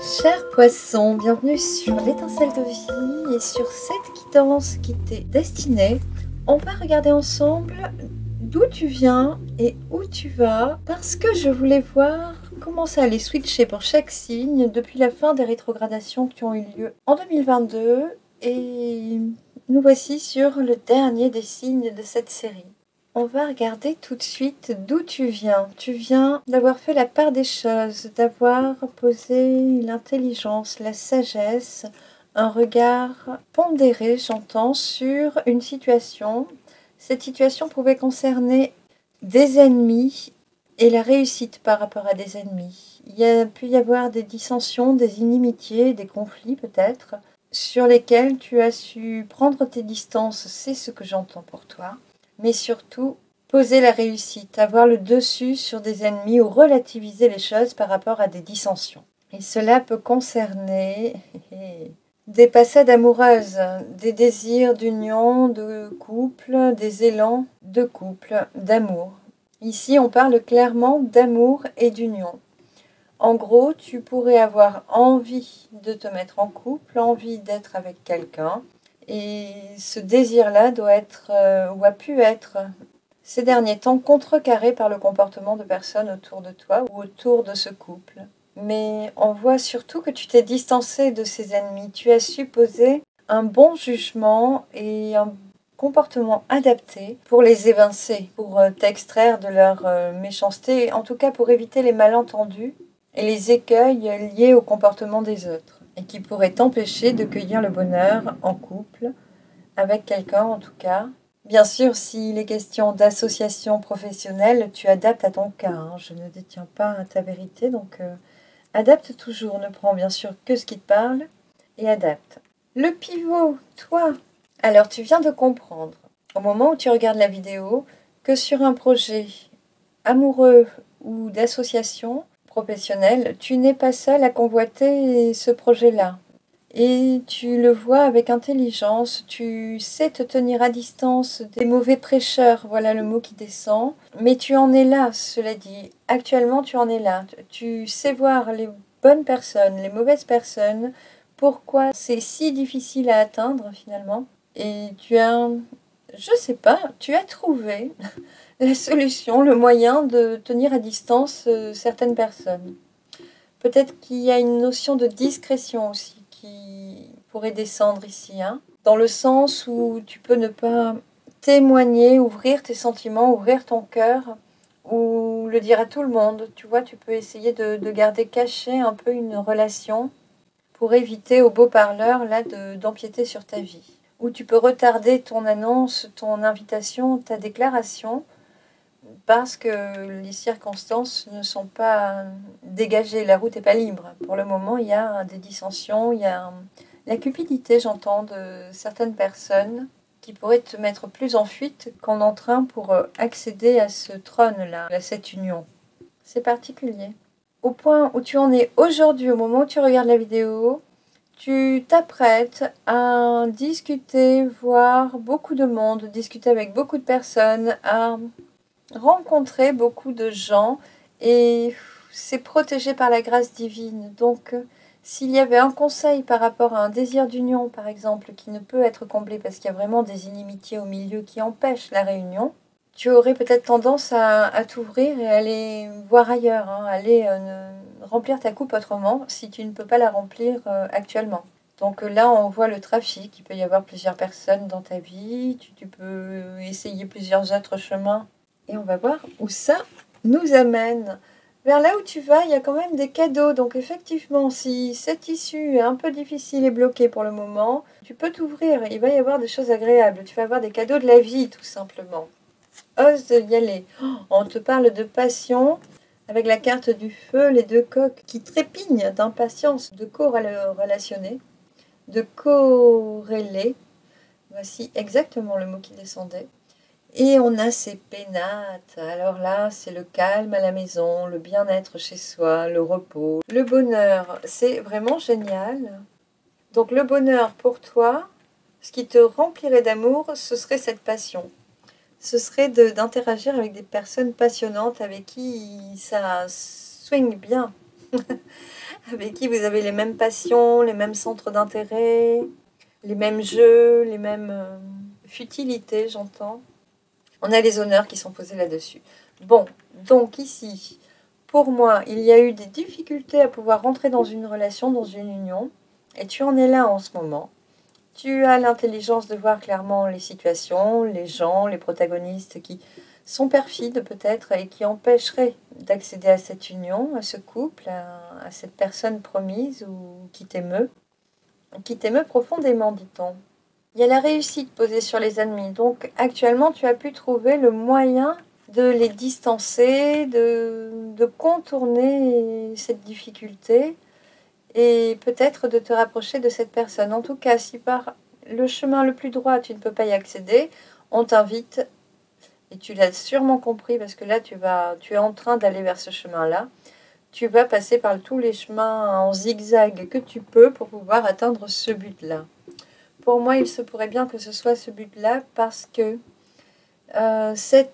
Chers poissons, bienvenue sur l'étincelle de vie et sur cette guidance qui t'est destinée. On va regarder ensemble d'où tu viens et où tu vas parce que je voulais voir comment ça allait switcher pour chaque signe depuis la fin des rétrogradations qui ont eu lieu en 2022 et nous voici sur le dernier des signes de cette série. On va regarder tout de suite d'où tu viens. Tu viens d'avoir fait la part des choses, d'avoir posé l'intelligence, la sagesse, un regard pondéré, j'entends, sur une situation. Cette situation pouvait concerner des ennemis et la réussite par rapport à des ennemis. Il y a pu y avoir des dissensions, des inimitiés, des conflits peut-être, sur lesquels tu as su prendre tes distances, c'est ce que j'entends pour toi. Mais surtout, poser la réussite, avoir le dessus sur des ennemis ou relativiser les choses par rapport à des dissensions. Et cela peut concerner des passades amoureuses, des désirs d'union, de couple, des élans de couple, d'amour. Ici, on parle clairement d'amour et d'union. En gros, tu pourrais avoir envie de te mettre en couple, envie d'être avec quelqu'un. Et ce désir-là doit être, ou a pu être, ces derniers temps, contrecarré par le comportement de personnes autour de toi ou autour de ce couple. Mais on voit surtout que tu t'es distancé de ces ennemis. Tu as su poser un bon jugement et un comportement adapté pour les évincer, pour t'extraire de leur méchanceté, en tout cas pour éviter les malentendus et les écueils liés au comportement des autres, et qui pourraient t'empêcher de cueillir le bonheur en couple, avec quelqu'un en tout cas. Bien sûr, s'il est question d'association professionnelle, tu adaptes à ton cas, hein. Je ne détiens pas ta vérité, donc adapte toujours, ne prends bien sûr que ce qui te parle, et adapte. Le pivot, toi, alors tu viens de comprendre, au moment où tu regardes la vidéo, que sur un projet amoureux ou d'association professionnelle, tu n'es pas seul à convoiter ce projet-là. Et tu le vois avec intelligence, tu sais te tenir à distance des mauvais prêcheurs, voilà le mot qui descend. Mais tu en es là, cela dit. Actuellement, tu en es là. Tu sais voir les bonnes personnes, les mauvaises personnes, pourquoi c'est si difficile à atteindre finalement. Et tu as, je sais pas, tu as trouvé la solution, le moyen de tenir à distance certaines personnes. Peut-être qu'il y a une notion de discrétion aussi qui pourrait descendre ici, hein, dans le sens où tu peux ne pas témoigner, ouvrir tes sentiments, ouvrir ton cœur, ou le dire à tout le monde. Tu vois, tu peux essayer de garder caché un peu une relation pour éviter au beau parleur là d'empiéter sur ta vie. Ou tu peux retarder ton annonce, ton invitation, ta déclaration, parce que les circonstances ne sont pas dégagées, la route n'est pas libre. Pour le moment, il y a des dissensions, il y a la cupidité, j'entends, de certaines personnes qui pourraient te mettre plus en fuite qu'en entrain pour accéder à ce trône-là, à cette union. C'est particulier. Au point où tu en es aujourd'hui, au moment où tu regardes la vidéo, tu t'apprêtes à discuter, voir beaucoup de monde, discuter avec beaucoup de personnes, à rencontrer beaucoup de gens, et c'est protégé par la grâce divine. Donc s'il y avait un conseil par rapport à un désir d'union par exemple qui ne peut être comblé parce qu'il y a vraiment des inimitiés au milieu qui empêchent la réunion, tu aurais peut-être tendance à t'ouvrir et aller voir ailleurs, hein, aller remplir ta coupe autrement si tu ne peux pas la remplir actuellement. Donc là, on voit le trafic. Il peut y avoir plusieurs personnes dans ta vie. Tu peux essayer plusieurs autres chemins. Et on va voir où ça nous amène. Vers là où tu vas, il y a quand même des cadeaux. Donc effectivement, si cette issue est un peu difficile et bloquée pour le moment, tu peux t'ouvrir. Il va y avoir des choses agréables. Tu vas avoir des cadeaux de la vie, tout simplement. Ose y aller. On te parle de passion. Avec la carte du feu, les deux coqs qui trépignent d'impatience de co-relationner, de corréler. Voici exactement le mot qui descendait. Et on a ces pénates. Alors là, c'est le calme à la maison, le bien-être chez soi, le repos, le bonheur. C'est vraiment génial. Donc le bonheur pour toi, ce qui te remplirait d'amour, ce serait cette passion. Ce serait d'interagir avec des personnes passionnantes avec qui ça swing bien. avec qui vous avez les mêmes passions, les mêmes centres d'intérêt, les mêmes jeux, les mêmes futilités, j'entends. On a les honneurs qui sont posés là-dessus. Bon, donc ici, pour moi, il y a eu des difficultés à pouvoir rentrer dans une relation, dans une union, et tu en es là en ce moment. Tu as l'intelligence de voir clairement les situations, les gens, les protagonistes qui sont perfides peut-être et qui empêcheraient d'accéder à cette union, à ce couple, à cette personne promise ou qui t'émeut profondément, dit-on. Il y a la réussite posée sur les ennemis. Donc actuellement, tu as pu trouver le moyen de les distancer, de contourner cette difficulté et peut-être de te rapprocher de cette personne. En tout cas, si par le chemin le plus droit, tu ne peux pas y accéder, on t'invite, et tu l'as sûrement compris parce que là, tu es en train d'aller vers ce chemin-là. Tu vas passer par tous les chemins en zigzag que tu peux pour pouvoir atteindre ce but-là. Pour moi, il se pourrait bien que ce soit ce but-là parce que cette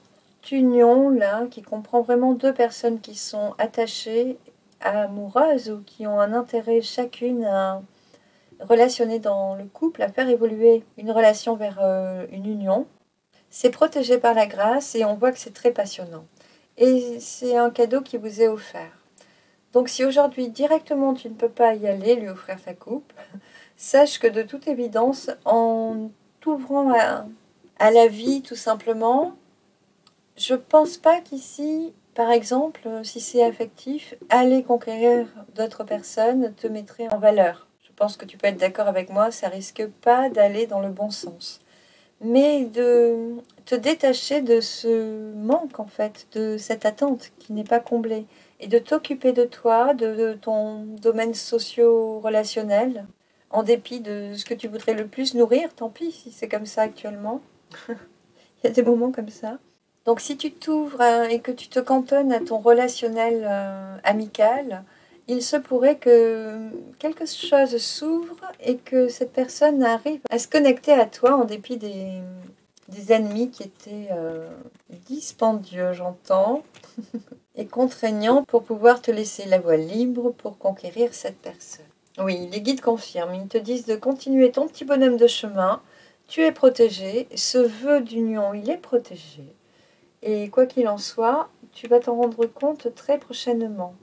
union-là, qui comprend vraiment deux personnes qui sont attachées, amoureuses ou qui ont un intérêt chacune à relationner dans le couple, à faire évoluer une relation vers une union, c'est protégé par la grâce et on voit que c'est très passionnant. Et c'est un cadeau qui vous est offert. Donc si aujourd'hui directement tu ne peux pas y aller, lui offrir sa coupe, sache que de toute évidence, en t'ouvrant à la vie tout simplement, je pense pas qu'ici, par exemple, si c'est affectif, aller conquérir d'autres personnes te mettrait en valeur. Je pense que tu peux être d'accord avec moi, ça risque pas d'aller dans le bon sens. Mais de te détacher de ce manque, en fait, de cette attente qui n'est pas comblée, et de t'occuper de toi, de ton domaine socio-relationnel, en dépit de ce que tu voudrais le plus nourrir, tant pis si c'est comme ça actuellement. Il y a des moments comme ça. Donc si tu t'ouvres et que tu te cantonnes à ton relationnel amical, il se pourrait que quelque chose s'ouvre et que cette personne arrive à se connecter à toi en dépit des ennemis qui étaient dispendieux, j'entends, et contraignants pour pouvoir te laisser la voie libre pour conquérir cette personne. Oui, les guides confirment, ils te disent de continuer ton petit bonhomme de chemin, tu es protégé, ce vœu d'union, il est protégé. Et quoi qu'il en soit, tu vas t'en rendre compte très prochainement.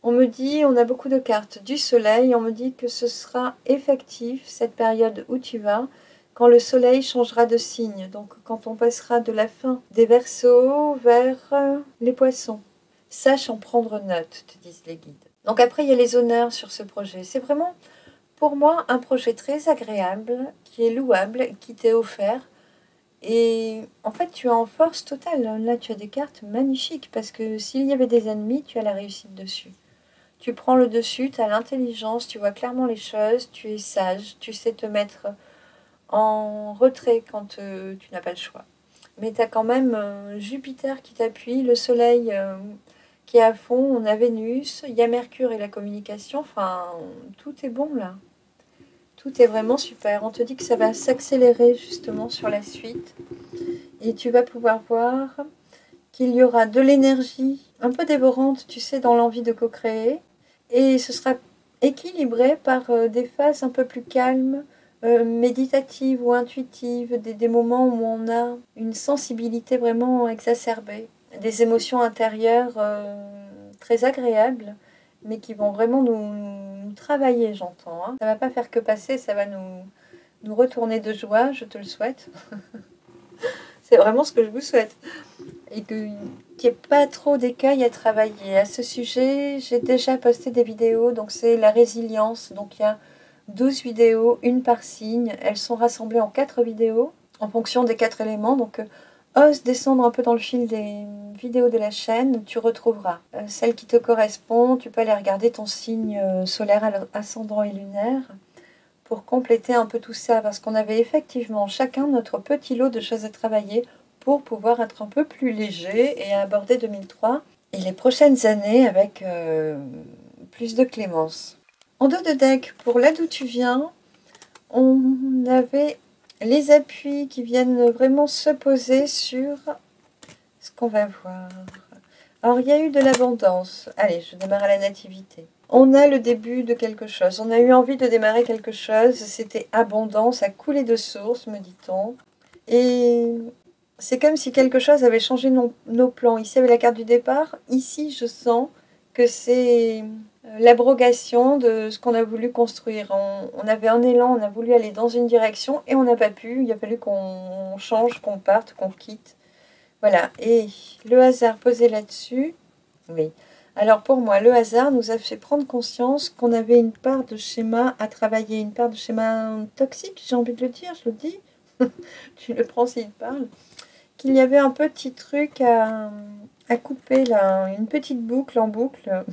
On me dit, on a beaucoup de cartes du soleil, on me dit que ce sera effectif cette période où tu vas, quand le soleil changera de signe, donc quand on passera de la fin des Verseaux vers les Poissons. Sache en prendre note, te disent les guides. Donc après, il y a les honneurs sur ce projet. C'est vraiment, pour moi, un projet très agréable, qui est louable, qui t'est offert. Et en fait, tu es en force totale. Là, tu as des cartes magnifiques parce que s'il y avait des ennemis, tu as la réussite dessus. Tu prends le dessus, tu as l'intelligence, tu vois clairement les choses, tu es sage, tu sais te mettre en retrait quand tu n'as pas le choix. Mais tu as quand même Jupiter qui t'appuie, le Soleil qui est à fond, on a Vénus, il y a Mercure et la communication, enfin, tout est bon là. Tout est vraiment super. On te dit que ça va s'accélérer justement sur la suite. Et tu vas pouvoir voir qu'il y aura de l'énergie un peu dévorante, tu sais, dans l'envie de co-créer. Et ce sera équilibré par des phases un peu plus calmes, méditatives ou intuitives, des moments où on a une sensibilité vraiment exacerbée, des émotions intérieures très agréables, mais qui vont vraiment nous travailler, j'entends. Hein. Ça va pas faire que passer, ça va nous retourner de joie, je te le souhaite. C'est vraiment ce que je vous souhaite. Et qu'il n'y ait pas trop d'écueils à travailler. À ce sujet, j'ai déjà posté des vidéos, donc c'est la résilience. Donc il y a 12 vidéos, une par signe. Elles sont rassemblées en 4 vidéos, en fonction des 4 éléments. Donc ose descendre un peu dans le fil des vidéos de la chaîne, tu retrouveras celle qui te correspond. Tu peux aller regarder ton signe solaire, ascendant et lunaire, pour compléter un peu tout ça, parce qu'on avait effectivement chacun notre petit lot de choses à travailler pour pouvoir être un peu plus léger et aborder 2003 et les prochaines années avec plus de clémence. En dos de deck, pour là d'où tu viens, on avait les appuis qui viennent vraiment se poser sur ce qu'on va voir. Alors, il y a eu de l'abondance. Allez, je démarre à la nativité. On a le début de quelque chose. On a eu envie de démarrer quelque chose. C'était abondance, à couler de source, me dit-on. Et c'est comme si quelque chose avait changé nos plans. Ici, avec la carte du départ. Ici, je sens que c'est l'abrogation de ce qu'on a voulu construire. On avait un élan, on a voulu aller dans une direction et on n'a pas pu. Il a fallu qu'on change, qu'on parte, qu'on quitte. Voilà. Et le hasard posé là-dessus, oui. Alors pour moi, le hasard nous a fait prendre conscience qu'on avait une part de schéma à travailler, une part de schéma toxique, j'ai envie de le dire, je le dis. Tu le prends s'il parle. Qu'il y avait un petit truc à couper là, une petite boucle en boucle.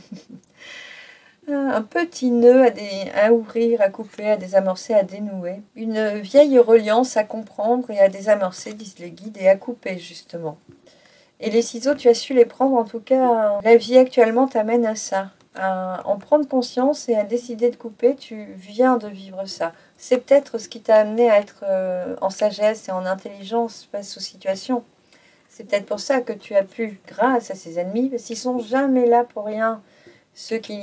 Un petit nœud à ouvrir, à couper, à désamorcer, à dénouer. Une vieille reliance à comprendre et à désamorcer, disent les guides, et à couper justement. Et les ciseaux, tu as su les prendre, en tout cas, la vie actuellement t'amène à ça. À en prendre conscience et à décider de couper, tu viens de vivre ça. C'est peut-être ce qui t'a amené à être en sagesse et en intelligence face aux situations. C'est peut-être pour ça que tu as pu, grâce à ces ennemis, parce qu'ils sont jamais là pour rien. Ceux qui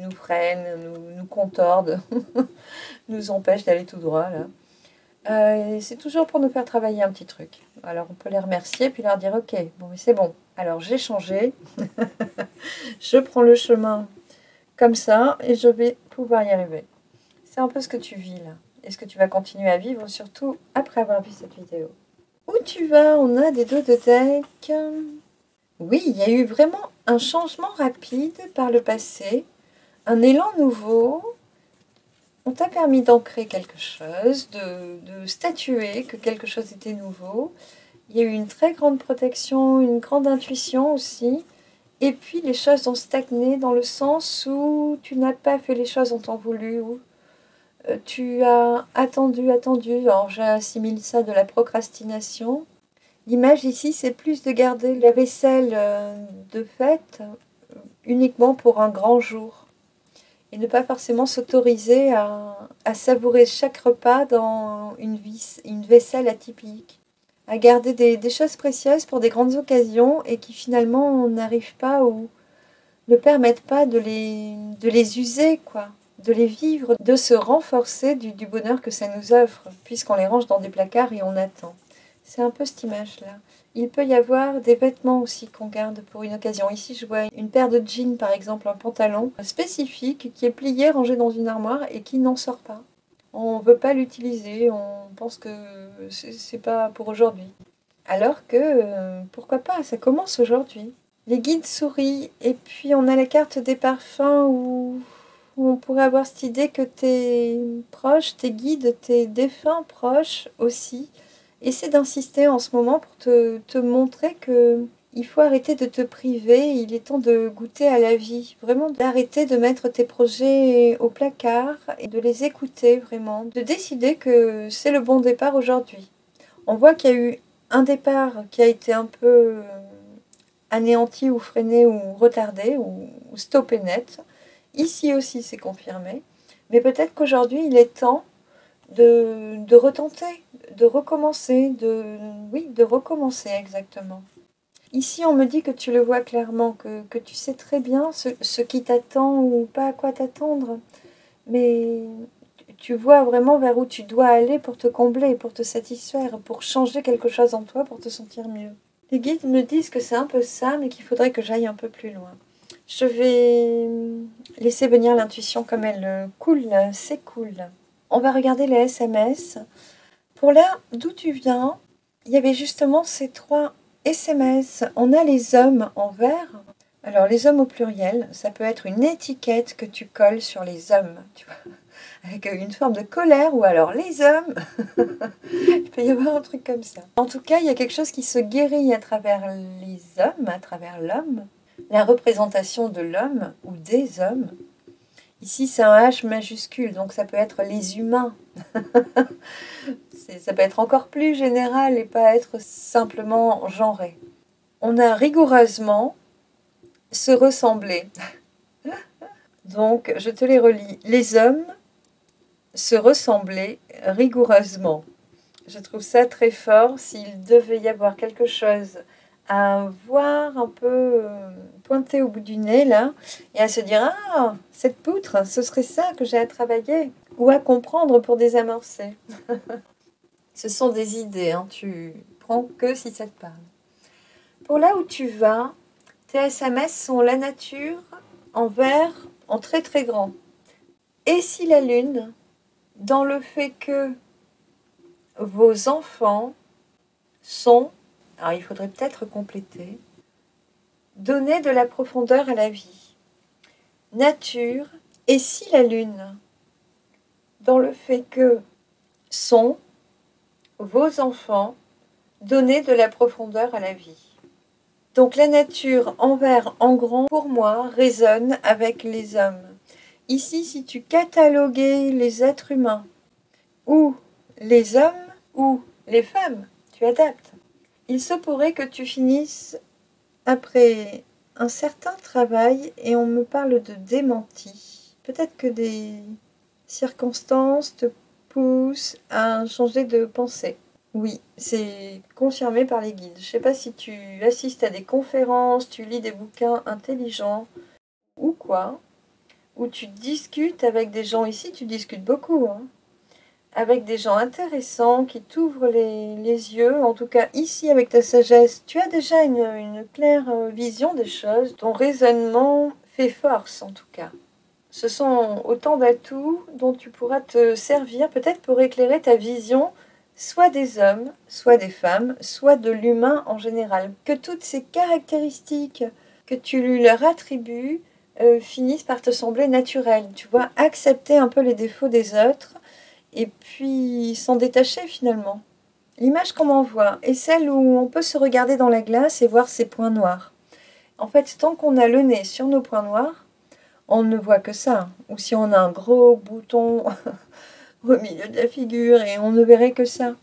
nous freinent, nous contordent, nous empêchent d'aller tout droit, là. C'est toujours pour nous faire travailler un petit truc. Alors on peut les remercier puis leur dire ok, bon mais c'est bon. Alors j'ai changé, je prends le chemin comme ça et je vais pouvoir y arriver. C'est un peu ce que tu vis là. Et ce que tu vas continuer à vivre, surtout après avoir vu cette vidéo. Où tu vas? On a des dos de deck. Oui, il y a eu vraiment un changement rapide par le passé, un élan nouveau. On t'a permis d'ancrer quelque chose, de statuer que quelque chose était nouveau. Il y a eu une très grande protection, une grande intuition aussi. Et puis les choses ont stagné dans le sens où tu n'as pas fait les choses en temps voulu, où tu as attendu. Alors j'assimile ça de la procrastination. L'image ici, c'est plus de garder la vaisselle de fête uniquement pour un grand jour. Et ne pas forcément s'autoriser à savourer chaque repas dans une vaisselle atypique. À garder des choses précieuses pour des grandes occasions et qui finalement n'arrivent pas ou ne permettent pas de les user, quoi. De les vivre, de se renforcer du bonheur que ça nous offre, puisqu'on les range dans des placards et on attend. C'est un peu cette image-là. Il peut y avoir des vêtements aussi qu'on garde pour une occasion. Ici, je vois une paire de jeans, par exemple, un pantalon spécifique qui est plié, rangé dans une armoire et qui n'en sort pas. On ne veut pas l'utiliser, on pense que c'est pas pour aujourd'hui. Alors que, pourquoi pas, ça commence aujourd'hui. Les guides sourient et puis on a la carte des parfums où on pourrait avoir cette idée que tes proches, tes guides, tes défunts proches aussi, essaient d'insister en ce moment pour te montrer que il faut arrêter de te priver, il est temps de goûter à la vie, vraiment d'arrêter de mettre tes projets au placard et de les écouter vraiment, de décider que c'est le bon départ aujourd'hui. On voit qu'il y a eu un départ qui a été un peu anéanti ou freiné ou retardé ou stoppé net. Ici aussi c'est confirmé, mais peut-être qu'aujourd'hui il est temps de retenter, de recommencer, de recommencer exactement. Ici, on me dit que tu le vois clairement, que tu sais très bien ce qui t'attend ou pas à quoi t'attendre. Mais tu vois vraiment vers où tu dois aller pour te combler, pour te satisfaire, pour changer quelque chose en toi, pour te sentir mieux. Les guides me disent que c'est un peu ça, mais qu'il faudrait que j'aille un peu plus loin. Je vais laisser venir l'intuition comme elle coule, s'écoule. On va regarder les SMS. Pour là, d'où tu viens, il y avait justement ces 3 SMS. On a les hommes en vert. Alors, les hommes au pluriel, ça peut être une étiquette que tu colles sur les hommes, tu vois, avec une forme de colère, ou alors les hommes. Il peut y avoir un truc comme ça. En tout cas, il y a quelque chose qui se guérit à travers les hommes, à travers l'homme, la représentation de l'homme ou des hommes. Ici, c'est un H majuscule, donc ça peut être les humains. Ça peut être encore plus général et pas être simplement genré. On a rigoureusement se ressembler. Donc, je te les relis. Les hommes se ressembler rigoureusement. Je trouve ça très fort. S'il devait y avoir quelque chose à voir un peu pointer au bout du nez là, et à se dire ah, cette poutre, ce serait ça que j'ai à travailler ou à comprendre pour désamorcer. Ce sont des idées, hein, tu prends que si ça te parle. Pour là où tu vas, tes SMS sont la nature en vert, en très très grand. Et si la lune, dans le fait que vos enfants sont, alors il faudrait peut-être compléter, donner de la profondeur à la vie. Nature, et si la lune, dans le fait que sont vos enfants, donner de la profondeur à la vie. Donc la nature en vert, en grand, pour moi, résonne avec les hommes. Ici, si tu cataloguais les êtres humains, ou les hommes, ou les femmes, tu adaptes. Il se pourrait que tu finisses après un certain travail, et on me parle de démenti. Peut-être que des circonstances te poussent à changer de pensée. Oui, c'est confirmé par les guides. Je ne sais pas si tu assistes à des conférences, tu lis des bouquins intelligents ou quoi, ou tu discutes avec des gens ici, tu discutes beaucoup, hein, avec des gens intéressants qui t'ouvrent les yeux. En tout cas, ici, avec ta sagesse, tu as déjà une claire vision des choses. Ton raisonnement fait force, en tout cas. Ce sont autant d'atouts dont tu pourras te servir, peut-être pour éclairer ta vision, soit des hommes, soit des femmes, soit de l'humain en général. Que toutes ces caractéristiques que tu lui leur attribues finissent par te sembler naturelles. Tu vois, accepter un peu les défauts des autres et puis s'en détacher finalement. L'image qu'on m'envoie est celle où on peut se regarder dans la glace et voir ses points noirs. En fait, tant qu'on a le nez sur nos points noirs, on ne voit que ça. Ou si on a un gros bouton au milieu de la figure et on ne verrait que ça.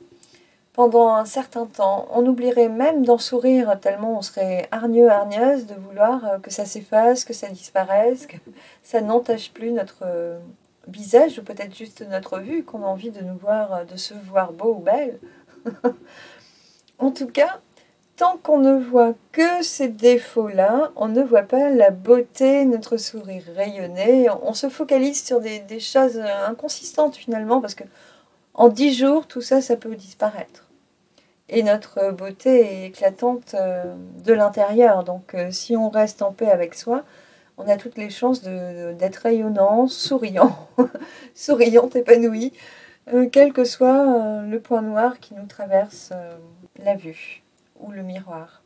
Pendant un certain temps, on oublierait même d'en sourire tellement on serait hargneux, hargneuse de vouloir que ça s'efface, que ça disparaisse, que ça n'entache plus notre visage ou peut-être juste notre vue, qu'on a envie de nous voir, de se voir beau ou belle. En tout cas, tant qu'on ne voit que ces défauts-là, on ne voit pas la beauté, notre sourire rayonner. On se focalise sur des choses inconsistantes finalement, parce que en 10 jours, tout ça, ça peut disparaître. Et notre beauté est éclatante de l'intérieur. Donc si on reste en paix avec soi, on a toutes les chances d'être rayonnant, souriant, souriante, épanoui, quel que soit le point noir qui nous traverse la vue ou le miroir.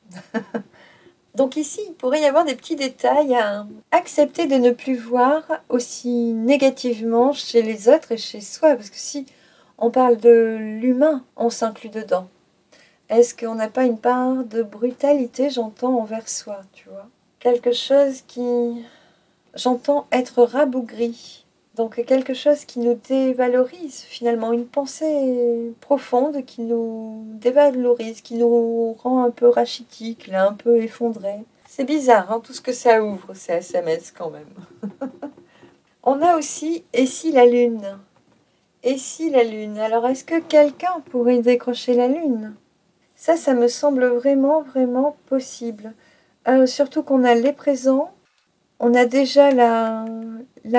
Donc ici, il pourrait y avoir des petits détails à accepter de ne plus voir aussi négativement chez les autres et chez soi. Parce que si on parle de l'humain, on s'inclut dedans. Est-ce qu'on n'a pas une part de brutalité, j'entends, envers soi, tu vois? Quelque chose qui, j'entends, être rabougri. Donc quelque chose qui nous dévalorise finalement, une pensée profonde qui nous dévalorise, qui nous rend un peu rachitique, là, un peu effondré. C'est bizarre, hein, tout ce que ça ouvre, ces SMS quand même. On a aussi « Et si la lune ?» Et si la lune? Alors est-ce que quelqu'un pourrait décrocher la lune? Ça me semble vraiment, vraiment possible. Surtout qu'on a les présents, on a déjà la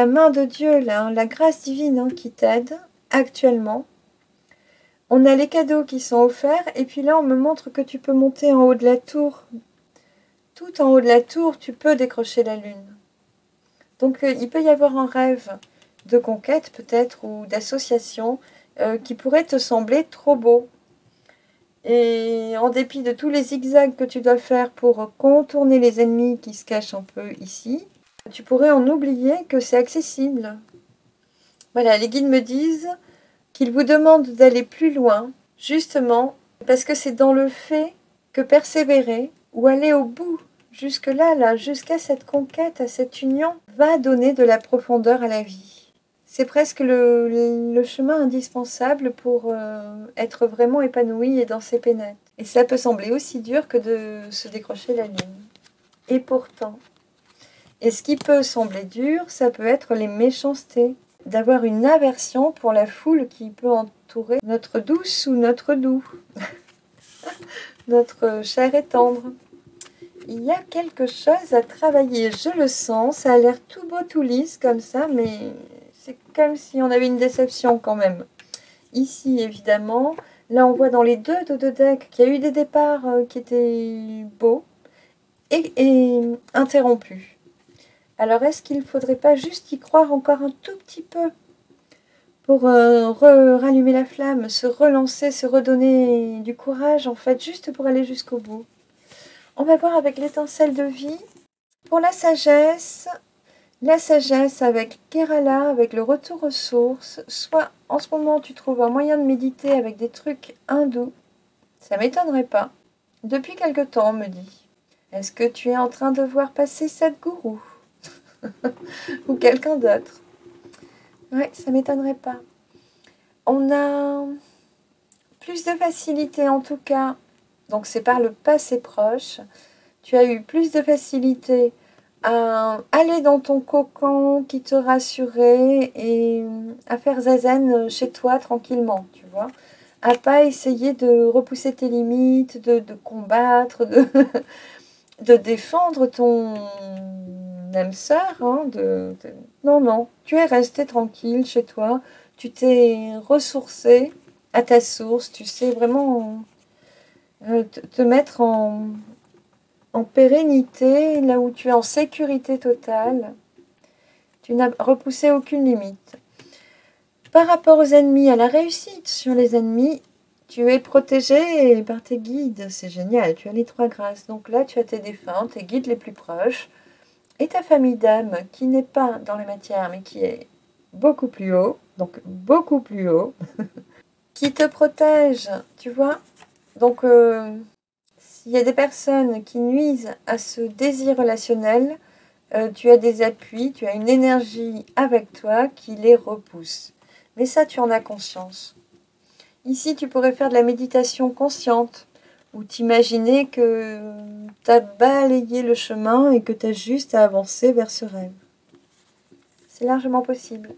main de Dieu, la grâce divine hein, qui t'aide actuellement. On a les cadeaux qui sont offerts, et puis là on me montre que tu peux monter en haut de la tour. Tout en haut de la tour, tu peux décrocher la lune. Donc il peut y avoir un rêve de conquête peut-être, ou d'association, qui pourrait te sembler trop beau. Et en dépit de tous les zigzags que tu dois faire pour contourner les ennemis qui se cachent un peu ici, tu pourrais en oublier que c'est accessible. Voilà, les guides me disent qu'ils vous demandent d'aller plus loin, justement, parce que c'est dans le fait que persévérer, ou aller au bout, jusque-là, jusqu'à cette conquête, à cette union, va donner de la profondeur à la vie. C'est presque le chemin indispensable pour être vraiment épanoui et dans ses pénates. Et ça peut sembler aussi dur que de se décrocher la lune. Et pourtant, et ce qui peut sembler dur, ça peut être les méchancetés. D'avoir une aversion pour la foule qui peut entourer notre douce ou notre doux. notre chair est tendre. Il y a quelque chose à travailler, je le sens. Ça a l'air tout beau, tout lisse comme ça, mais c'est comme si on avait une déception quand même. Ici, évidemment, là on voit dans les deux decks qu'il y a eu des départs qui étaient beaux et interrompus. Alors est-ce qu'il ne faudrait pas juste y croire encore un tout petit peu pour rallumer la flamme, se relancer, se redonner du courage en fait, juste pour aller jusqu'au bout? On va voir avec l'étincelle de vie. Pour la sagesse avec Kerala, avec le retour aux sources, soit en ce moment tu trouves un moyen de méditer avec des trucs hindous, ça m'étonnerait pas. Depuis quelque temps, on me dit. Est-ce que tu es en train de voir passer Sadhguru ou quelqu'un d'autre? Ouais, ça m'étonnerait pas. On a plus de facilité en tout cas, donc c'est par le passé proche. Tu as eu plus de facilité à aller dans ton cocon qui te rassurait et à faire zazen chez toi tranquillement, tu vois. À pas essayer de repousser tes limites, de combattre, de défendre ton âme sœur. Hein, Non, non, tu es resté tranquille chez toi. Tu t'es ressourcé à ta source. Tu sais vraiment te mettre en pérennité, là où tu es en sécurité totale. Tu n'as repoussé aucune limite. Par rapport aux ennemis, à la réussite sur les ennemis, tu es protégé par tes guides. C'est génial, tu as les 3 grâces. Donc là, tu as tes défunts, tes guides les plus proches, et ta famille d'âmes qui n'est pas dans les matières, mais qui est beaucoup plus haut, donc beaucoup plus haut, qui te protège, tu vois. Donc, s'il y a des personnes qui nuisent à ce désir relationnel, tu as des appuis, tu as une énergie avec toi qui les repousse. Mais ça, tu en as conscience. Ici, tu pourrais faire de la méditation consciente, ou t'imaginer que tu as balayé le chemin et que tu as juste à avancer vers ce rêve. C'est largement possible.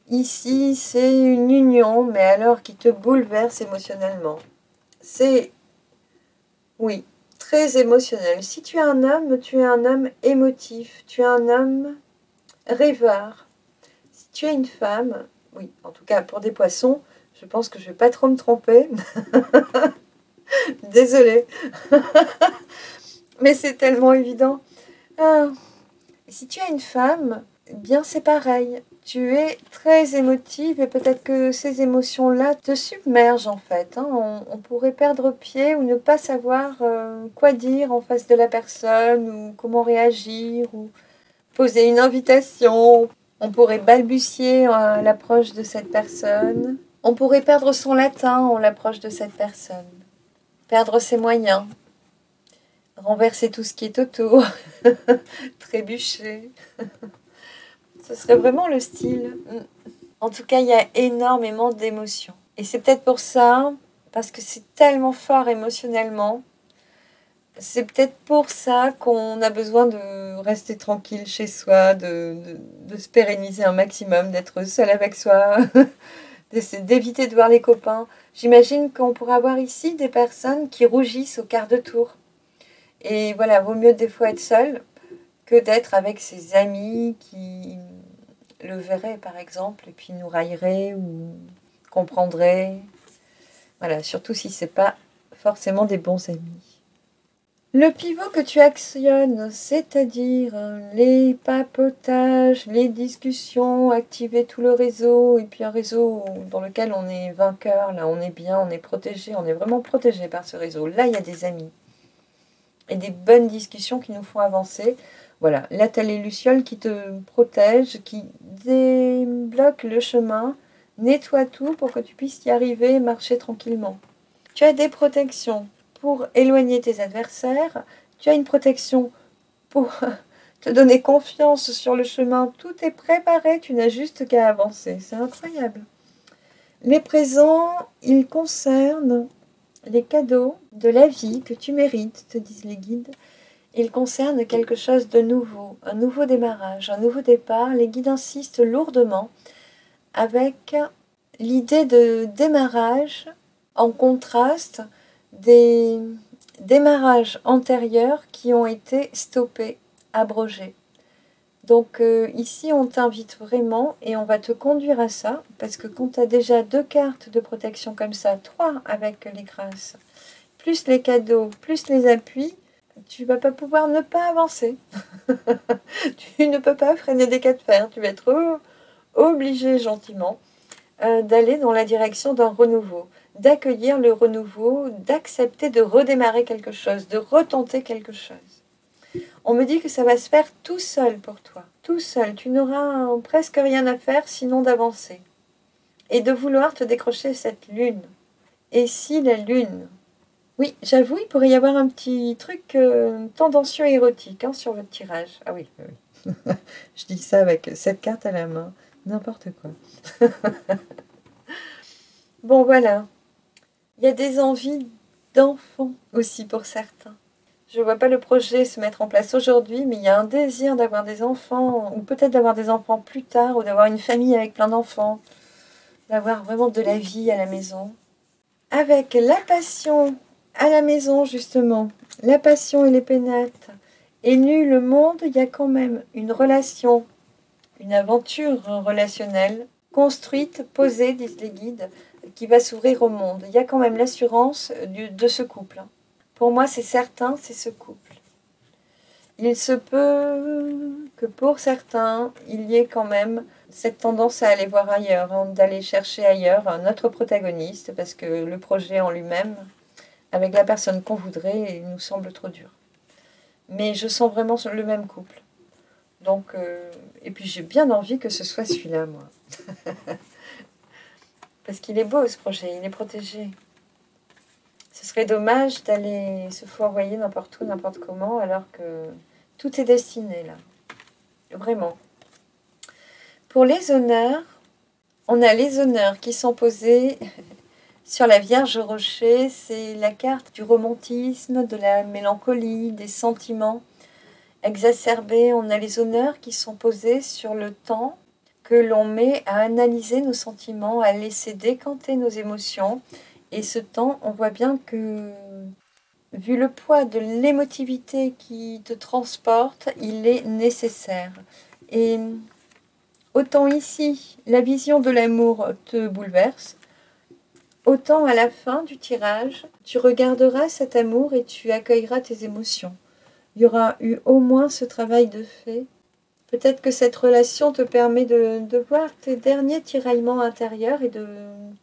Ici, c'est une union, mais alors qui te bouleverse émotionnellement. C'est, oui, très émotionnel. Si tu es un homme, tu es un homme émotif, tu es un homme rêveur. Si tu es une femme, oui, en tout cas pour des poissons, je pense que je ne vais pas trop me tromper. Désolée. Mais c'est tellement évident. Ah. Si tu es une femme, eh bien c'est pareil. Tu es très émotive et peut-être que ces émotions-là te submergent en fait. Hein. On pourrait perdre pied ou ne pas savoir quoi dire en face de la personne ou comment réagir ou poser une invitation. On pourrait balbutier à l'approche de cette personne. On pourrait perdre son latin en l'approche de cette personne. Perdre ses moyens. Renverser tout ce qui est autour. Trébucher. Ce serait vraiment le style. En tout cas, il y a énormément d'émotions. Et c'est peut-être pour ça, parce que c'est tellement fort émotionnellement, c'est peut-être pour ça qu'on a besoin de rester tranquille chez soi, de se pérenniser un maximum, d'être seul avec soi, d'éviter de voir les copains. J'imagine qu'on pourra avoir ici des personnes qui rougissent au quart de tour. Et voilà, vaut mieux des fois être seul que d'être avec ses amis qui le verraient par exemple et puis nous railleraient ou comprendraient. Voilà, surtout si c'est pas forcément des bons amis. Le pivot que tu actionnes, c'est-à-dire les papotages, les discussions, activer tout le réseau, et puis un réseau dans lequel on est vainqueur, là on est bien, on est protégé, on est vraiment protégé par ce réseau. Là, il y a des amis et des bonnes discussions qui nous font avancer. Voilà, là, tu as les lucioles qui te protègent, qui débloquent le chemin, nettoient tout pour que tu puisses y arriver et marcher tranquillement. Tu as des protections pour éloigner tes adversaires. Tu as une protection pour te donner confiance sur le chemin. Tout est préparé, tu n'as juste qu'à avancer. C'est incroyable. Les présents, ils concernent les cadeaux de la vie que tu mérites, te disent les guides. Il concerne quelque chose de nouveau, un nouveau démarrage, un nouveau départ. Les guides insistent lourdement avec l'idée de démarrage en contraste des démarrages antérieurs qui ont été stoppés, abrogés. Donc ici, on t'invite vraiment et on va te conduire à ça, parce que quand tu as déjà 2 cartes de protection comme ça, 3 avec les grâces, plus les cadeaux, plus les appuis, tu vas pas pouvoir ne pas avancer. Tu ne peux pas freiner des cas de fer, tu vas être obligé gentiment d'aller dans la direction d'un renouveau, d'accueillir le renouveau, d'accepter de redémarrer quelque chose, de retenter quelque chose. On me dit que ça va se faire tout seul pour toi, tout seul. Tu n'auras presque rien à faire sinon d'avancer et de vouloir te décrocher cette lune. Et si la lune... Oui, j'avoue, il pourrait y avoir un petit truc tendancieux érotique sur votre tirage. Ah oui, oui. Je dis ça avec cette carte à la main. N'importe quoi. Bon, voilà. Il y a des envies d'enfants aussi pour certains. Je ne vois pas le projet se mettre en place aujourd'hui, mais il y a un désir d'avoir des enfants, ou peut-être d'avoir des enfants plus tard, ou d'avoir une famille avec plein d'enfants, d'avoir vraiment de la vie à la maison. Avec la passion à la maison, justement, la passion et les pénates, et nu le monde, il y a quand même une relation, une aventure relationnelle, construite, posée, disent les guides, qui va s'ouvrir au monde. Il y a quand même l'assurance de ce couple. Pour moi, c'est certain, c'est ce couple. Il se peut que pour certains, il y ait quand même cette tendance à aller voir ailleurs, d'aller chercher ailleurs un autre protagoniste, parce que le projet en lui-même, avec la personne qu'on voudrait, il nous semble trop dur. Mais je sens vraiment le même couple. Donc, et puis j'ai bien envie que ce soit celui-là, moi. Parce qu'il est beau ce projet, il est protégé. Ce serait dommage d'aller se fourvoyer n'importe où, n'importe comment, alors que tout est destiné là. Vraiment. Pour les honneurs, on a les honneurs qui sont posés sur la Vierge Rocher. C'est la carte du romantisme, de la mélancolie, des sentiments exacerbés. On a les honneurs qui sont posés sur le temps que l'on met à analyser nos sentiments, à laisser décanter nos émotions. Et ce temps, on voit bien que, vu le poids de l'émotivité qui te transporte, il est nécessaire. Et autant ici, la vision de l'amour te bouleverse, autant à la fin du tirage, tu regarderas cet amour et tu accueilleras tes émotions. Il y aura eu au moins ce travail de fait. Peut-être que cette relation te permet de voir tes derniers tiraillements intérieurs et de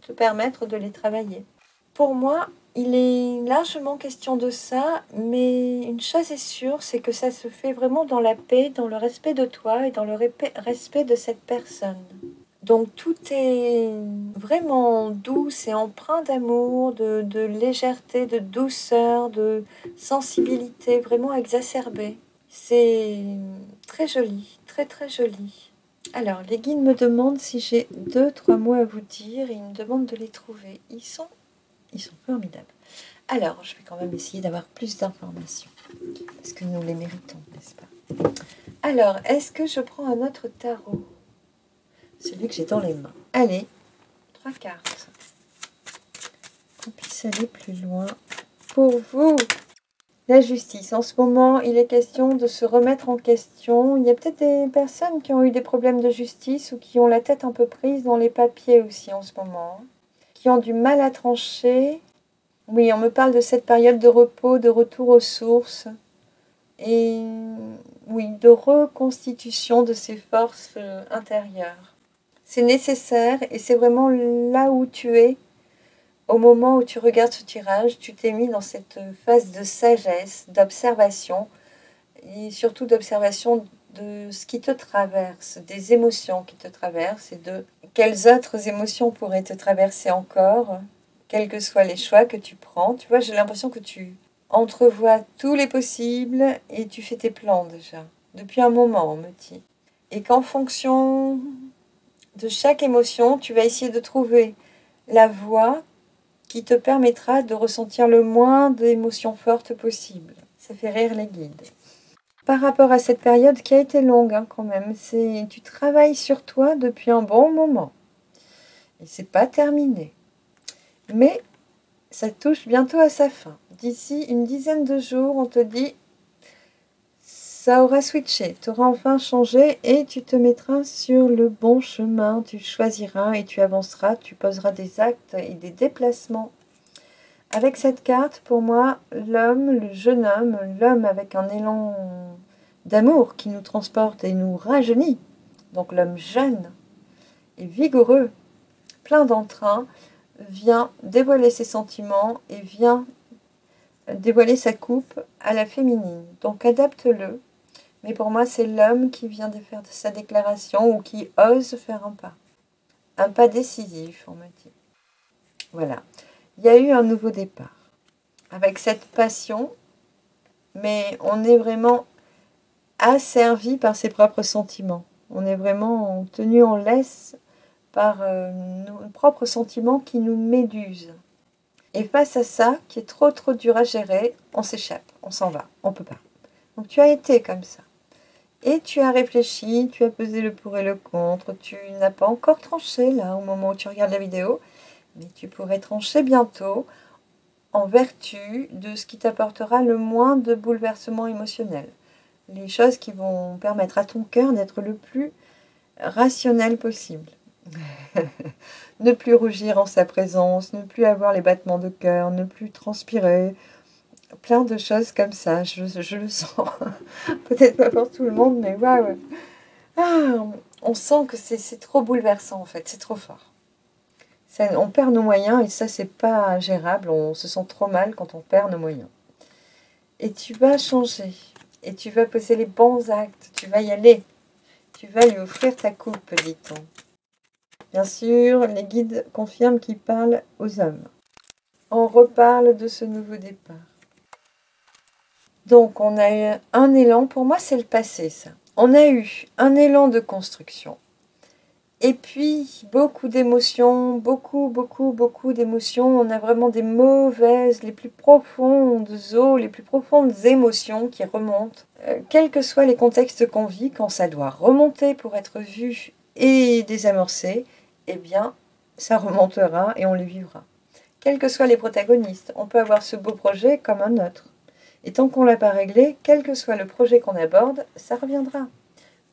te permettre de les travailler. Pour moi, il est largement question de ça, mais une chose est sûre, c'est que ça se fait vraiment dans la paix, dans le respect de toi et dans le respect de cette personne. Donc tout est vraiment doux, c'est empreint d'amour, de légèreté, de douceur, de sensibilité, vraiment exacerbée. C'est très joli, très très joli. Alors, les guides me demandent si j'ai 2-3 mots à vous dire et ils me demandent de les trouver. Ils sont formidables. Alors, je vais quand même essayer d'avoir plus d'informations, parce que nous les méritons, n'est-ce pas? Alors, est-ce que je prends un autre tarot? Celui que j'ai dans les mains. Allez, 3 cartes. Qu'on puisse aller plus loin. Pour vous, la justice. En ce moment, il est question de se remettre en question. Il y a peut-être des personnes qui ont eu des problèmes de justice ou qui ont la tête un peu prise dans les papiers aussi en ce moment. Qui ont du mal à trancher. Oui, on me parle de cette période de repos, de retour aux sources. Et oui, de reconstitution de ses forces intérieures. C'est nécessaire et c'est vraiment là où tu es. Au moment où tu regardes ce tirage, tu t'es mis dans cette phase de sagesse, d'observation, et surtout d'observation de ce qui te traverse, des émotions qui te traversent, et de quelles autres émotions pourraient te traverser encore, quels que soient les choix que tu prends. Tu vois, j'ai l'impression que tu entrevois tous les possibles et tu fais tes plans déjà, depuis un moment, on me dit. Et qu'en fonction de chaque émotion, tu vas essayer de trouver la voie qui te permettra de ressentir le moins d'émotions fortes possible. Ça fait rire les guides. Par rapport à cette période qui a été longue quand même, tu travailles sur toi depuis un bon moment. Et c'est pas terminé. Mais ça touche bientôt à sa fin. D'ici une dizaine de jours, on te dit, ça aura switché, tu auras enfin changé et tu te mettras sur le bon chemin. Tu choisiras et tu avanceras, tu poseras des actes et des déplacements. Avec cette carte, pour moi, l'homme, le jeune homme, l'homme avec un élan d'amour qui nous transporte et nous rajeunit, donc l'homme jeune et vigoureux, plein d'entrain, vient dévoiler ses sentiments et vient dévoiler sa coupe à la féminine. Donc adapte-le. Mais pour moi, c'est l'homme qui vient de faire sa déclaration ou qui ose faire un pas. Un pas décisif, on me dit. Voilà. Il y a eu un nouveau départ. Avec cette passion, mais on est vraiment asservi par ses propres sentiments. On est vraiment tenu en laisse par nos propres sentiments qui nous médusent. Et face à ça, qui est trop dur à gérer, on s'échappe, on s'en va, on ne peut pas. Donc tu as été comme ça. Et tu as réfléchi, tu as pesé le pour et le contre, tu n'as pas encore tranché là au moment où tu regardes la vidéo, mais tu pourrais trancher bientôt en vertu de ce qui t'apportera le moins de bouleversement émotionnel. Les choses qui vont permettre à ton cœur d'être le plus rationnel possible. Ne plus rougir en sa présence, ne plus avoir les battements de cœur, ne plus transpirer, plein de choses comme ça, je le sens. Peut-être pas pour tout le monde, mais waouh. Ah, on sent que c'est trop bouleversant en fait, c'est trop fort. Ça, on perd nos moyens et ça c'est pas gérable, on se sent trop mal quand on perd nos moyens. Et tu vas changer, et tu vas poser les bons actes, tu vas y aller, tu vas lui offrir ta coupe, dit-on. Bien sûr, les guides confirment qu'ils parlent aux hommes. On reparle de ce nouveau départ. Donc, on a eu un élan, pour moi c'est le passé ça. On a eu un élan de construction. Et puis, beaucoup d'émotions, beaucoup d'émotions. On a vraiment des mauvaises, les plus profondes eaux, les plus profondes émotions qui remontent. Quels que soient les contextes qu'on vit, quand ça doit remonter pour être vu et désamorcé, eh bien, ça remontera et on les vivra. Quels que soient les protagonistes, on peut avoir ce beau projet comme un autre. Et tant qu'on ne l'a pas réglé, quel que soit le projet qu'on aborde, ça reviendra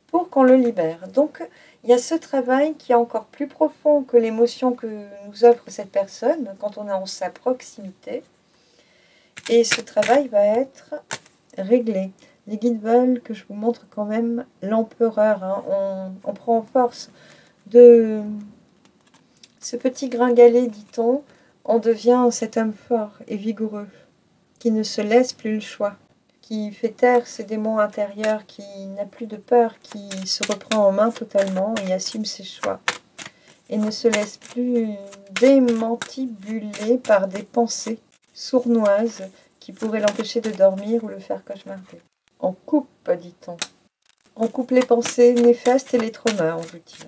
pour qu'on le libère. Donc, il y a ce travail qui est encore plus profond que l'émotion que nous offre cette personne quand on est en sa proximité. Et ce travail va être réglé. Les guides veulent que je vous montre quand même l'empereur. Hein. On prend en force de ce petit gringalet, dit-on. On devient cet homme fort et vigoureux qui ne se laisse plus le choix, qui fait taire ses démons intérieurs, qui n'a plus de peur, qui se reprend en main totalement et assume ses choix. Et ne se laisse plus démantibuler par des pensées sournoises qui pourraient l'empêcher de dormir ou le faire cauchemarder. On coupe, dit-on. On coupe les pensées néfastes et les traumas, on vous dit.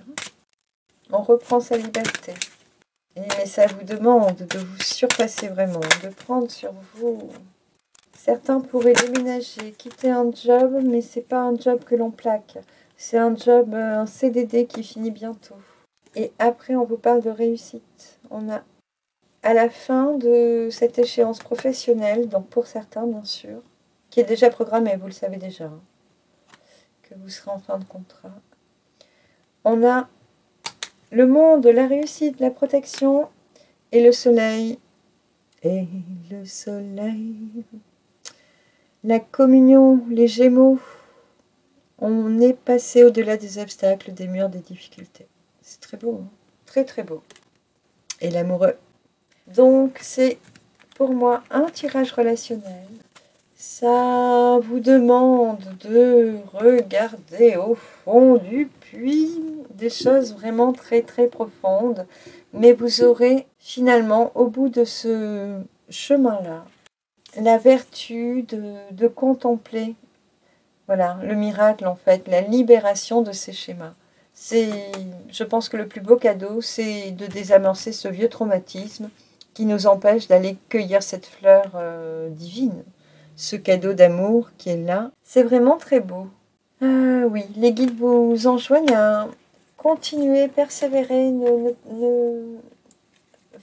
On reprend sa liberté. Mais ça vous demande de vous surpasser vraiment, de prendre sur vous. Certains pourraient déménager, quitter un job, mais c'est pas un job que l'on plaque. C'est un job, un CDD qui finit bientôt. Et après, on vous parle de réussite. On a à la fin de cette échéance professionnelle, donc pour certains bien sûr, qui est déjà programmée, vous le savez déjà, hein, que vous serez en fin de contrat. On a le monde, la réussite, la protection et le soleil. Et le soleil. La communion, les Gémeaux. On est passé au-delà des obstacles, des murs, des difficultés. C'est très beau, hein, très très beau. Et l'amoureux. Donc c'est pour moi un tirage relationnel. Ça vous demande de regarder au fond du puits des choses vraiment très très profondes. Mais vous aurez finalement au bout de ce chemin-là la vertu de contempler, voilà, le miracle en fait, la libération de ces schémas. Je pense que le plus beau cadeau, c'est de désamorcer ce vieux traumatisme qui nous empêche d'aller cueillir cette fleur divine, ce cadeau d'amour qui est là. C'est vraiment très beau. Ah oui, les guides vous enjoignent à continuer, persévérer, ne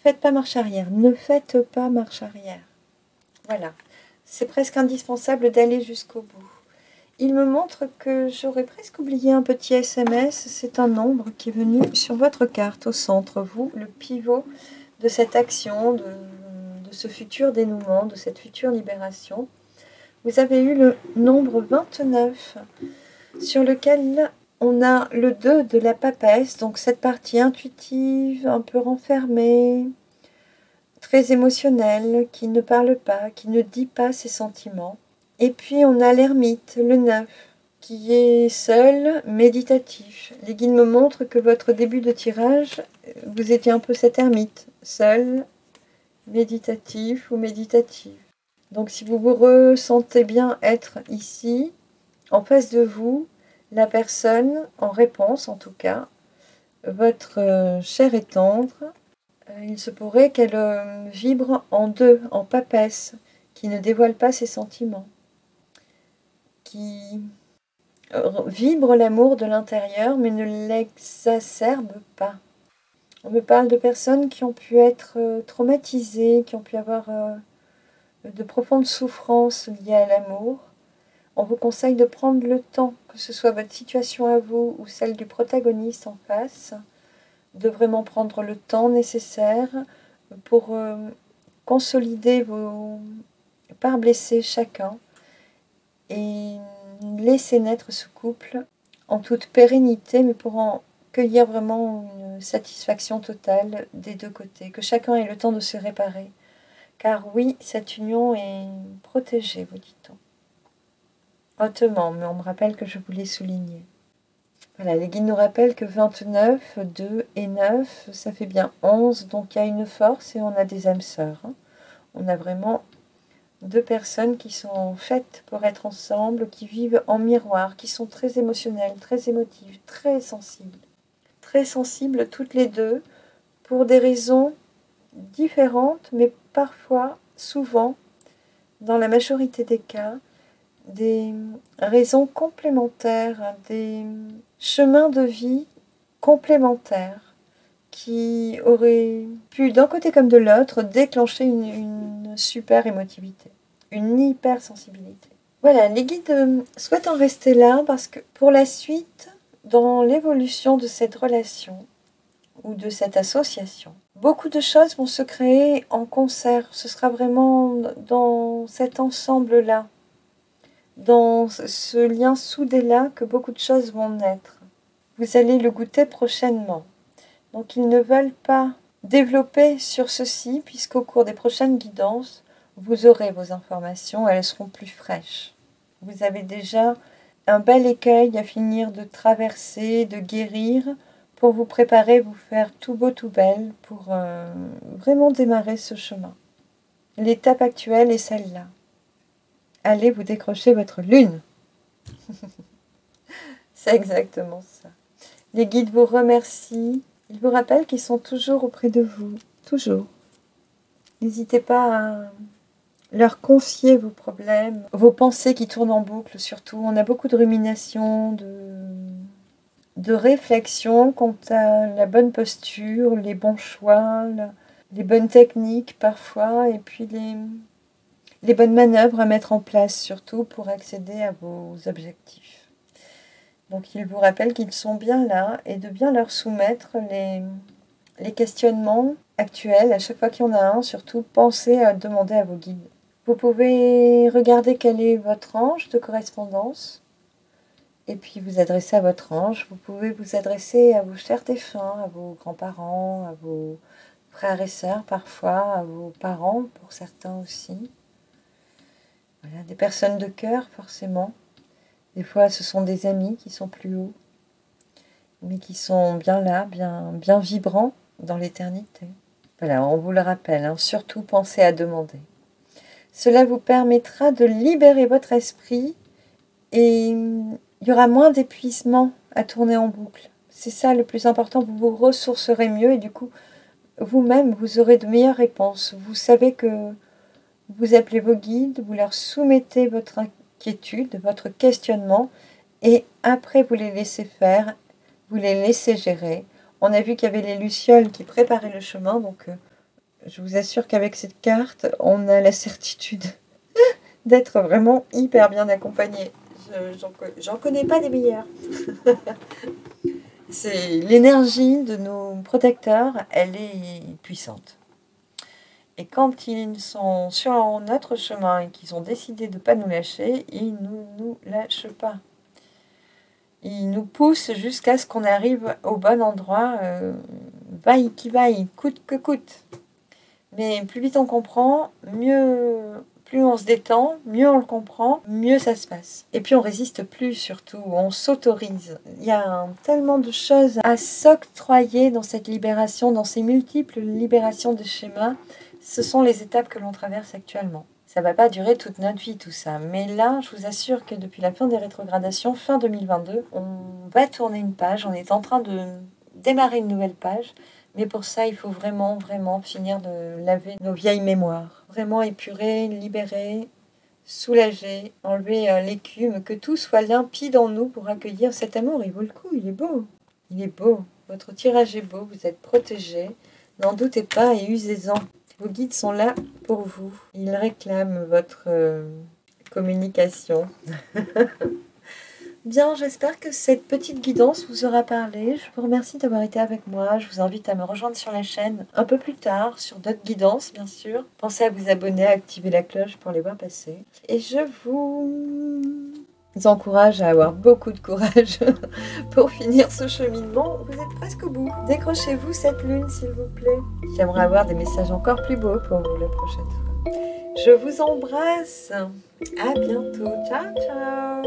faites pas marche arrière. Ne faites pas marche arrière. Voilà. C'est presque indispensable d'aller jusqu'au bout. Il me montre que j'aurais presque oublié un petit SMS. C'est un nombre qui est venu sur votre carte au centre. Vous, le pivot de cette action, de ce futur dénouement, de cette future libération. Vous avez eu le nombre 29 sur lequel on a le 2 de la papesse. Donc cette partie intuitive, un peu renfermée, très émotionnelle, qui ne parle pas, qui ne dit pas ses sentiments. Et puis on a l'ermite, le 9, qui est seul, méditatif. Les guides me montrent que votre début de tirage, vous étiez un peu cet ermite, seul, méditatif ou méditative. Donc si vous vous ressentez bien être ici, en face de vous, la personne, en réponse en tout cas, votre chère et tendre, il se pourrait qu'elle vibre en deux, en papesse, qui ne dévoile pas ses sentiments, qui vibre l'amour de l'intérieur, mais ne l'exacerbe pas. On me parle de personnes qui ont pu être traumatisées, qui ont pu avoir de profondes souffrances liées à l'amour. On vous conseille de prendre le temps, que ce soit votre situation à vous ou celle du protagoniste en face, de vraiment prendre le temps nécessaire pour consolider vos parts blessées chacun et laisser naître ce couple en toute pérennité, mais pour en cueillir vraiment une satisfaction totale des deux côtés, que chacun ait le temps de se réparer. Car oui, cette union est protégée, vous dit-on. Hautement, mais on me rappelle que je voulais souligner. Voilà, les guides nous rappellent que 29, 2 et 9, ça fait bien 11, donc il y a une force et on a des âmes sœurs. On a vraiment deux personnes qui sont faites pour être ensemble, qui vivent en miroir, qui sont très émotionnelles, très émotives, très sensibles toutes les deux, pour des raisons différentes, mais parfois, souvent, dans la majorité des cas, des raisons complémentaires, des chemins de vie complémentaires qui auraient pu, d'un côté comme de l'autre, déclencher une super émotivité, une hypersensibilité. Voilà, les guides souhaitent en rester là parce que pour la suite, dans l'évolution de cette relation ou de cette association, beaucoup de choses vont se créer en concert. Ce sera vraiment dans cet ensemble-là, dans ce lien soudé-là, que beaucoup de choses vont naître. Vous allez le goûter prochainement. Donc ils ne veulent pas développer sur ceci, puisqu'au cours des prochaines guidances, vous aurez vos informations, elles seront plus fraîches. Vous avez déjà un bel écueil à finir de traverser, de guérir, pour vous préparer, vous faire tout beau, tout belle, pour vraiment démarrer ce chemin. L'étape actuelle est celle-là. Allez vous décrocher votre lune. C'est exactement ça. Les guides vous remercient. Ils vous rappellent qu'ils sont toujours auprès de vous. Toujours. N'hésitez pas à leur confier vos problèmes, vos pensées qui tournent en boucle surtout. On a beaucoup de ruminations, de réflexion quant à la bonne posture, les bons choix, les bonnes techniques parfois, et puis les bonnes manœuvres à mettre en place surtout pour accéder à vos objectifs. Donc ils vous rappellent qu'ils sont bien là et de bien leur soumettre les questionnements actuels. À chaque fois qu'il y en a un, surtout pensez à demander à vos guides. Vous pouvez regarder quel est votre ange de correspondance et puis vous adresser à votre ange. Vous pouvez vous adresser à vos chers défunts, à vos grands-parents, à vos frères et sœurs parfois, à vos parents pour certains aussi. Voilà, des personnes de cœur forcément. Des fois ce sont des amis qui sont plus hauts, mais qui sont bien là, bien vibrants dans l'éternité. Voilà, on vous le rappelle, hein, surtout pensez à demander. Cela vous permettra de libérer votre esprit et il y aura moins d'épuisement à tourner en boucle. C'est ça le plus important, vous vous ressourcerez mieux et du coup, vous-même, vous aurez de meilleures réponses. Vous savez que vous appelez vos guides, vous leur soumettez votre inquiétude, votre questionnement et après vous les laissez faire, vous les laissez gérer. On a vu qu'il y avait les lucioles qui préparaient le chemin, donc je vous assure qu'avec cette carte, on a la certitude d'être vraiment hyper bien accompagné. J'en connais pas des meilleurs. C'est l'énergie de nos protecteurs, elle est puissante. Et quand ils sont sur notre chemin et qu'ils ont décidé de ne pas nous lâcher, ils ne nous lâchent pas. Ils nous poussent jusqu'à ce qu'on arrive au bon endroit, vaille qui vaille, coûte que coûte. Mais plus vite on comprend, plus on se détend, mieux on le comprend, mieux ça se passe. Et puis on résiste plus surtout, on s'autorise. Il y a tellement de choses à s'octroyer dans cette libération, dans ces multiples libérations de schémas. Ce sont les étapes que l'on traverse actuellement. Ça ne va pas durer toute notre vie tout ça. Mais là, je vous assure que depuis la fin des rétrogradations, fin 2022, on va tourner une page. On est en train de démarrer une nouvelle page. Mais pour ça, il faut vraiment, vraiment finir de laver nos vieilles mémoires. Vraiment épurer, libérer, soulager, enlever l'écume, que tout soit limpide en nous pour accueillir cet amour. Il vaut le coup, il est beau. Il est beau. Votre tirage est beau, vous êtes protégés. N'en doutez pas et usez-en. Vos guides sont là pour vous. Ils réclament votre communication. Bien, j'espère que cette petite guidance vous aura parlé. Je vous remercie d'avoir été avec moi. Je vous invite à me rejoindre sur la chaîne un peu plus tard, sur d'autres guidances, bien sûr. Pensez à vous abonner, à activer la cloche pour les voir passer. Et je vous encourage à avoir beaucoup de courage pour finir ce cheminement. Vous êtes presque au bout. Décrochez-vous cette lune, s'il vous plaît. J'aimerais avoir des messages encore plus beaux pour vous la prochaine fois. Je vous embrasse. À bientôt. Ciao, ciao.